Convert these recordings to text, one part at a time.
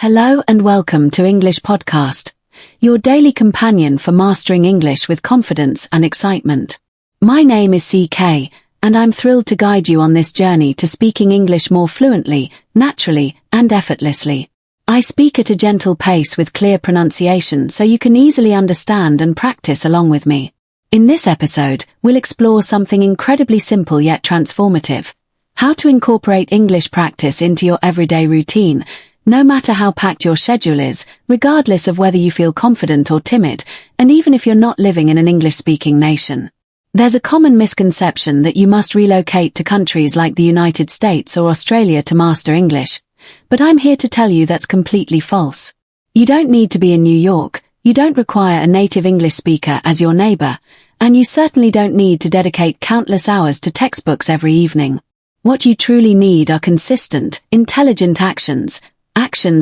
Hello and welcome to English Podcast, your daily companion for mastering English with confidence and excitement. My name is CK, and I'm thrilled to guide you on this journey to speaking English more fluently, naturally, and effortlessly. I speak at a gentle pace with clear pronunciation so you can easily understand and practice along with me. In this episode, we'll explore something incredibly simple yet transformative: how to incorporate English practice into your everyday routine, no matter how packed your schedule is, regardless of whether you feel confident or timid, and even if you're not living in an English-speaking nation. There's a common misconception that you must relocate to countries like the United States or Australia to master English, but I'm here to tell you that's completely false. You don't need to be in New York, you don't require a native English speaker as your neighbor, and you certainly don't need to dedicate countless hours to textbooks every evening. What you truly need are consistent, intelligent actions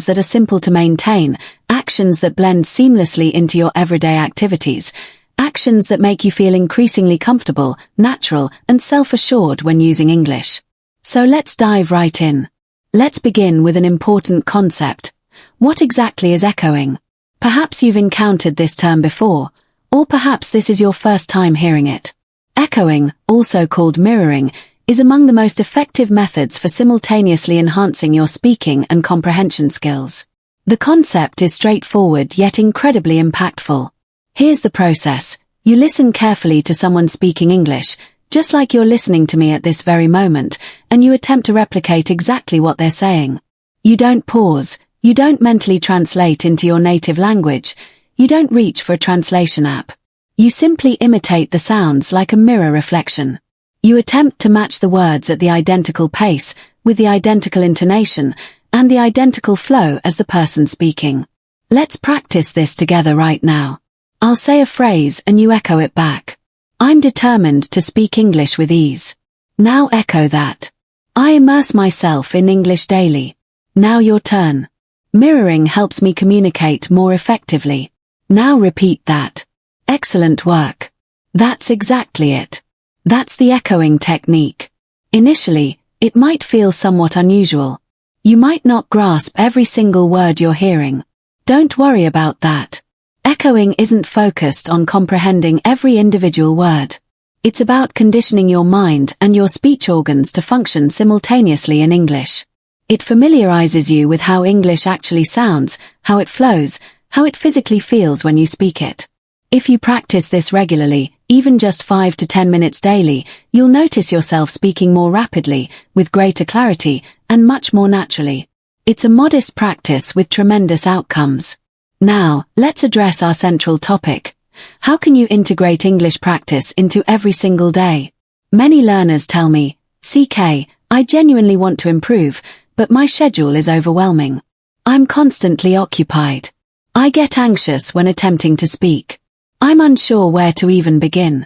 that are simple to maintain, actions that blend seamlessly into your everyday activities, actions that make you feel increasingly comfortable, natural, and self-assured when using English. So let's dive right in. Let's begin with an important concept. What exactly is echoing? Perhaps you've encountered this term before, or perhaps this is your first time hearing it. Echoing, also called mirroring, is among the most effective methods for simultaneously enhancing your speaking and comprehension skills. The concept is straightforward yet incredibly impactful. Here's the process. You listen carefully to someone speaking English, just like you're listening to me at this very moment, and you attempt to replicate exactly what they're saying. You don't pause, you don't mentally translate into your native language, you don't reach for a translation app. You simply imitate the sounds like a mirror reflection. You attempt to match the words at the identical pace, with the identical intonation, and the identical flow as the person speaking. Let's practice this together right now. I'll say a phrase and you echo it back. I'm determined to speak English with ease. Now echo that. I immerse myself in English daily. Now your turn. Mirroring helps me communicate more effectively. Now repeat that. Excellent work. That's exactly it. That's the echoing technique. Initially, it might feel somewhat unusual. You might not grasp every single word you're hearing. Don't worry about that. Echoing isn't focused on comprehending every individual word. It's about conditioning your mind and your speech organs to function simultaneously in English. It familiarizes you with how English actually sounds, how it flows, how it physically feels when you speak it. If you practice this regularly, even just 5 to 10 minutes daily, you'll notice yourself speaking more rapidly, with greater clarity, and much more naturally. It's a modest practice with tremendous outcomes. Now, let's address our central topic. How can you integrate English practice into every single day? Many learners tell me, CK, I genuinely want to improve, but my schedule is overwhelming. I'm constantly occupied. I get anxious when attempting to speak. I'm unsure where to even begin.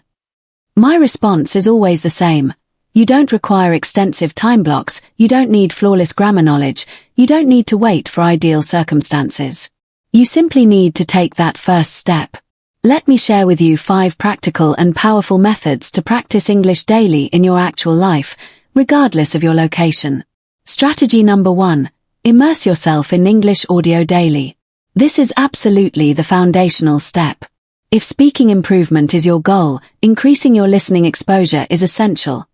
My response is always the same. You don't require extensive time blocks, you don't need flawless grammar knowledge, you don't need to wait for ideal circumstances. You simply need to take that first step. Let me share with you 5 practical and powerful methods to practice English daily in your actual life, regardless of your location. Strategy number 1. Immerse yourself in English audio daily. This is absolutely the foundational step. If speaking improvement is your goal, increasing your listening exposure is essential.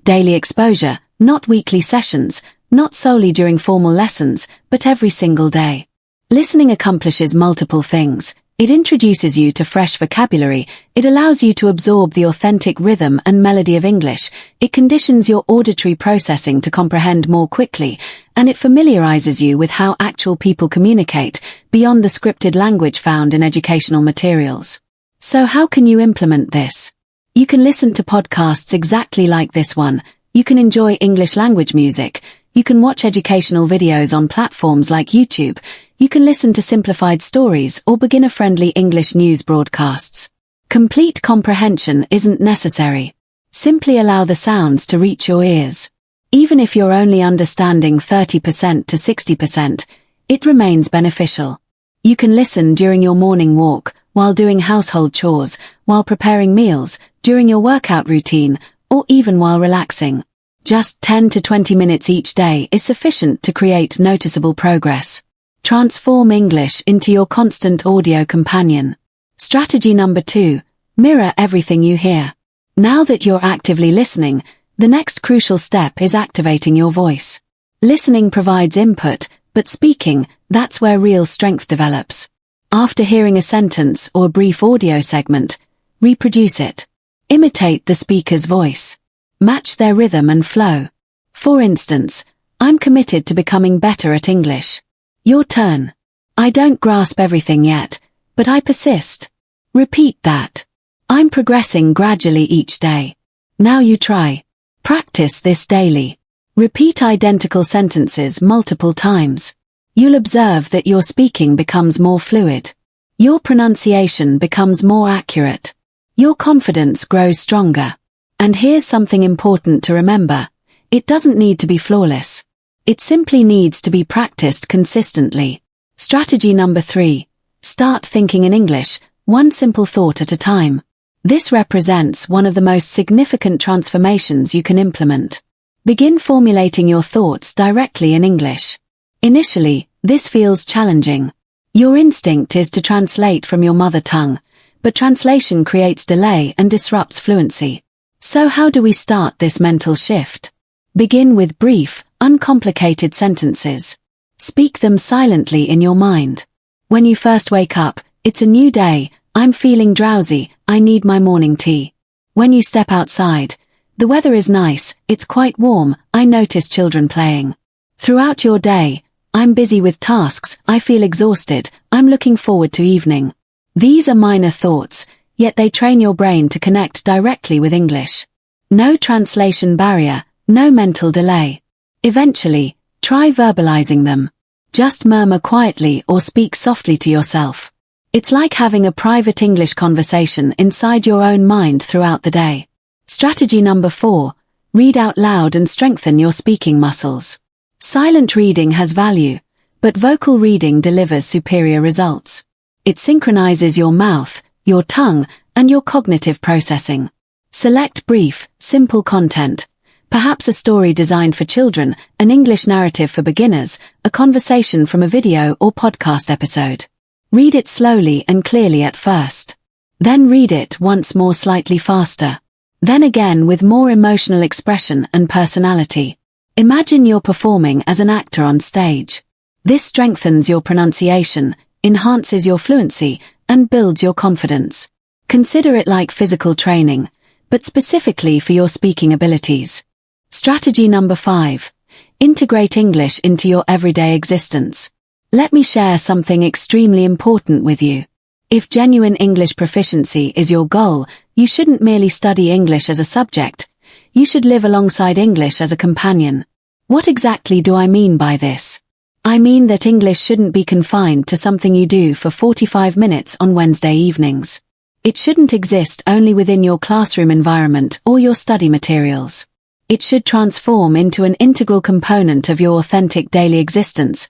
Daily exposure, not weekly sessions, not solely during formal lessons, but every single day. Listening accomplishes multiple things. It introduces you to fresh vocabulary, it allows you to absorb the authentic rhythm and melody of English, it conditions your auditory processing to comprehend more quickly, and it familiarizes you with how actual people communicate, beyond the scripted language found in educational materials. So how can you implement this? You can listen to podcasts exactly like this one, you can enjoy English language music, you can watch educational videos on platforms like YouTube, you can listen to simplified stories or beginner-friendly English news broadcasts. Complete comprehension isn't necessary. Simply allow the sounds to reach your ears. Even if you're only understanding 30% to 60%, it remains beneficial. You can listen during your morning walk, while doing household chores, while preparing meals, during your workout routine, or even while relaxing. Just 10 to 20 minutes each day is sufficient to create noticeable progress. Transform English into your constant audio companion. Strategy number 2. Mirror everything you hear. Now that you're actively listening, the next crucial step is activating your voice. Listening provides input, but speaking, that's where real strength develops. After hearing a sentence or a brief audio segment, reproduce it. Imitate the speaker's voice. Match their rhythm and flow. For instance, I'm committed to becoming better at English. Your turn. I don't grasp everything yet, but I persist. Repeat that. I'm progressing gradually each day. Now you try. Practice this daily. Repeat identical sentences multiple times. You'll observe that your speaking becomes more fluid. Your pronunciation becomes more accurate. Your confidence grows stronger. And here's something important to remember. It doesn't need to be flawless. It simply needs to be practiced consistently. Strategy number 3. Start thinking in English, one simple thought at a time. This represents one of the most significant transformations you can implement. Begin formulating your thoughts directly in English. Initially, this feels challenging. Your instinct is to translate from your mother tongue, but translation creates delay and disrupts fluency. So how do we start this mental shift? Begin with brief, uncomplicated sentences. Speak them silently in your mind. When you first wake up, it's a new day, I'm feeling drowsy, I need my morning tea. When you step outside, the weather is nice, it's quite warm, I notice children playing. Throughout your day, I'm busy with tasks, I feel exhausted, I'm looking forward to evening. These are minor thoughts, yet they train your brain to connect directly with English. No translation barrier, no mental delay. Eventually, try verbalizing them. Just murmur quietly or speak softly to yourself. It's like having a private English conversation inside your own mind throughout the day. Strategy number 4. Read out loud and strengthen your speaking muscles. Silent reading has value, but vocal reading delivers superior results. It synchronizes your mouth, your tongue, and your cognitive processing. Select brief, simple content. Perhaps a story designed for children, an English narrative for beginners, a conversation from a video or podcast episode. Read it slowly and clearly at first. Then read it once more slightly faster. Then again with more emotional expression and personality. Imagine you're performing as an actor on stage. This strengthens your pronunciation, enhances your fluency, and builds your confidence. Consider it like physical training, but specifically for your speaking abilities. Strategy number 5. Integrate English into your everyday existence. Let me share something extremely important with you. If genuine English proficiency is your goal, you shouldn't merely study English as a subject. You should live alongside English as a companion. What exactly do I mean by this? I mean that English shouldn't be confined to something you do for 45 minutes on Wednesday evenings. It shouldn't exist only within your classroom environment or your study materials. It should transform into an integral component of your authentic daily existence,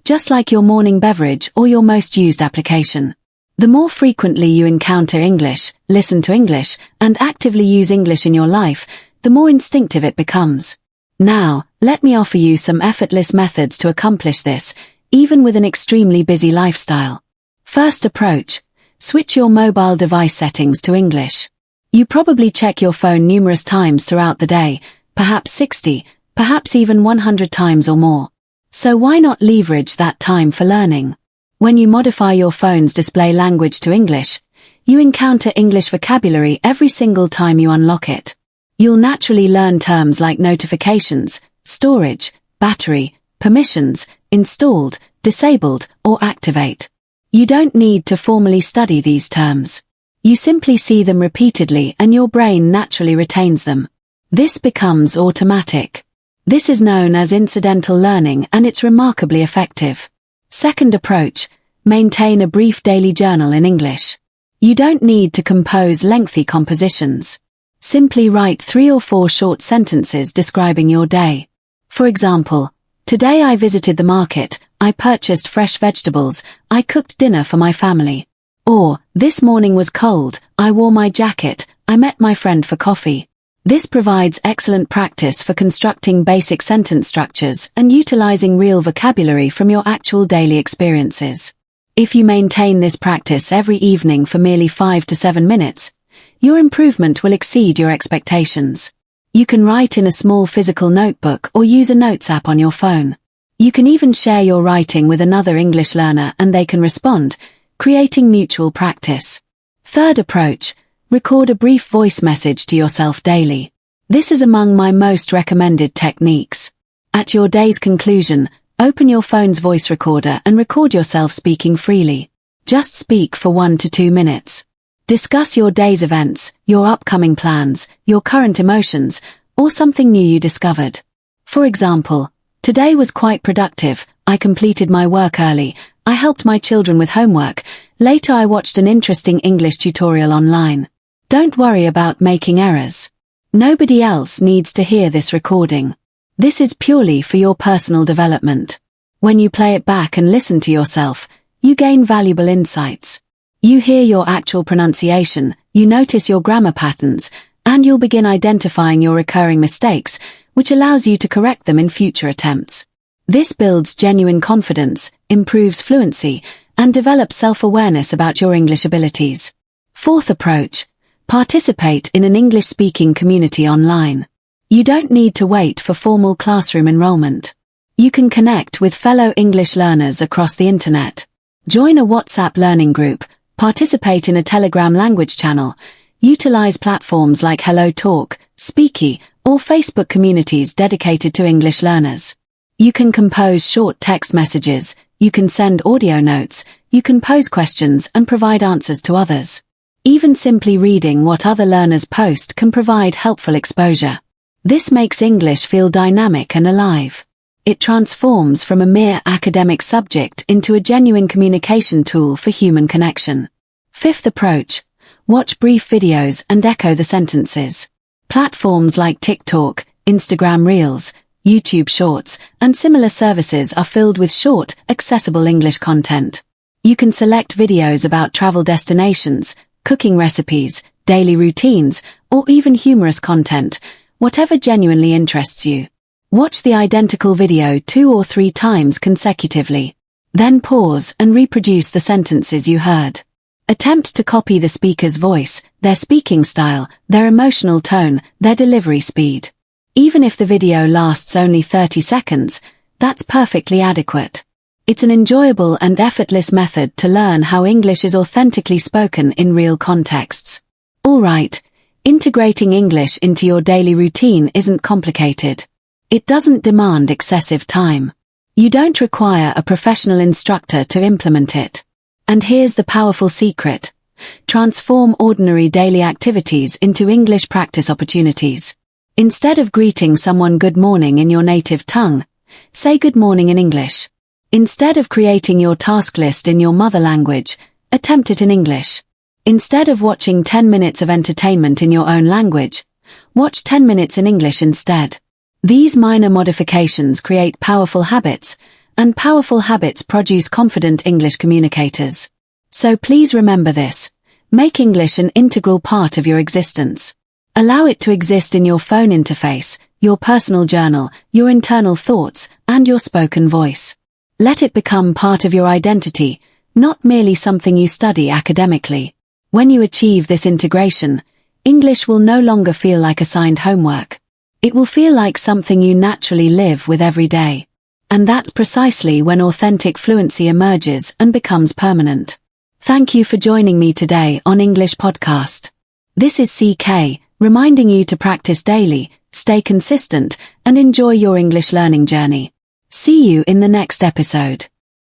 just like your morning beverage or your most used application. The more frequently you encounter English, listen to English, and actively use English in your life, the more instinctive it becomes. Now, let me offer you some effortless methods to accomplish this, even with an extremely busy lifestyle. First approach. Switch your mobile device settings to English. You probably check your phone numerous times throughout the day, perhaps 60, perhaps even 100 times or more. So why not leverage that time for learning? When you modify your phone's display language to English, you encounter English vocabulary every single time you unlock it. You'll naturally learn terms like notifications, storage, battery, permissions, installed, disabled, or activate. You don't need to formally study these terms. You simply see them repeatedly and your brain naturally retains them. This becomes automatic. This is known as incidental learning and it's remarkably effective. Second approach, maintain a brief daily journal in English. You don't need to compose lengthy compositions. Simply write 3 or 4 short sentences describing your day. For example, today I visited the market, I purchased fresh vegetables, I cooked dinner for my family. Or, this morning was cold, I wore my jacket, I met my friend for coffee. This provides excellent practice for constructing basic sentence structures and utilizing real vocabulary from your actual daily experiences. If you maintain this practice every evening for merely 5 to 7 minutes, your improvement will exceed your expectations. You can write in a small physical notebook or use a notes app on your phone. You can even share your writing with another English learner and they can respond, creating mutual practice. Third approach, record a brief voice message to yourself daily. This is among my most recommended techniques. At your day's conclusion, open your phone's voice recorder and record yourself speaking freely. Just speak for 1 to 2 minutes. Discuss your day's events, your upcoming plans, your current emotions, or something new you discovered. For example, today was quite productive, I completed my work early, I helped my children with homework, later I watched an interesting English tutorial online. Don't worry about making errors. Nobody else needs to hear this recording. This is purely for your personal development. When you play it back and listen to yourself, you gain valuable insights. You hear your actual pronunciation, you notice your grammar patterns, and you'll begin identifying your recurring mistakes, which allows you to correct them in future attempts. This builds genuine confidence, improves fluency, and develops self-awareness about your English abilities. Fourth approach, participate in an English-speaking community online. You don't need to wait for formal classroom enrollment. You can connect with fellow English learners across the internet. Join a WhatsApp learning group, participate in a Telegram language channel, utilize platforms like Hello Talk, Speaky, or Facebook communities dedicated to English learners. You can compose short text messages, you can send audio notes, you can pose questions and provide answers to others. Even simply reading what other learners post can provide helpful exposure. This makes English feel dynamic and alive. It transforms from a mere academic subject into a genuine communication tool for human connection. Fifth approach, watch brief videos and echo the sentences. Platforms like TikTok, Instagram Reels, YouTube Shorts, and similar services are filled with short, accessible English content. You can select videos about travel destinations, cooking recipes, daily routines, or even humorous content, whatever genuinely interests you. Watch the identical video 2 or 3 times consecutively. Then pause and reproduce the sentences you heard. Attempt to copy the speaker's voice, their speaking style, their emotional tone, their delivery speed. Even if the video lasts only 30 seconds, that's perfectly adequate. It's an enjoyable and effortless method to learn how English is authentically spoken in real contexts. Alright, integrating English into your daily routine isn't complicated. It doesn't demand excessive time. You don't require a professional instructor to implement it. And here's the powerful secret. Transform ordinary daily activities into English practice opportunities. Instead of greeting someone good morning in your native tongue, say good morning in English. Instead of creating your task list in your mother language, attempt it in English. Instead of watching 10 minutes of entertainment in your own language, watch 10 minutes in English instead. These minor modifications create powerful habits, and powerful habits produce confident English communicators. So please remember this. Make English an integral part of your existence. Allow it to exist in your phone interface, your personal journal, your internal thoughts, and your spoken voice. Let it become part of your identity, not merely something you study academically. When you achieve this integration, English will no longer feel like assigned homework. It will feel like something you naturally live with every day. And that's precisely when authentic fluency emerges and becomes permanent. Thank you for joining me today on English Podcast. This is CK, reminding you to practice daily, stay consistent, and enjoy your English learning journey. See you in the next episode.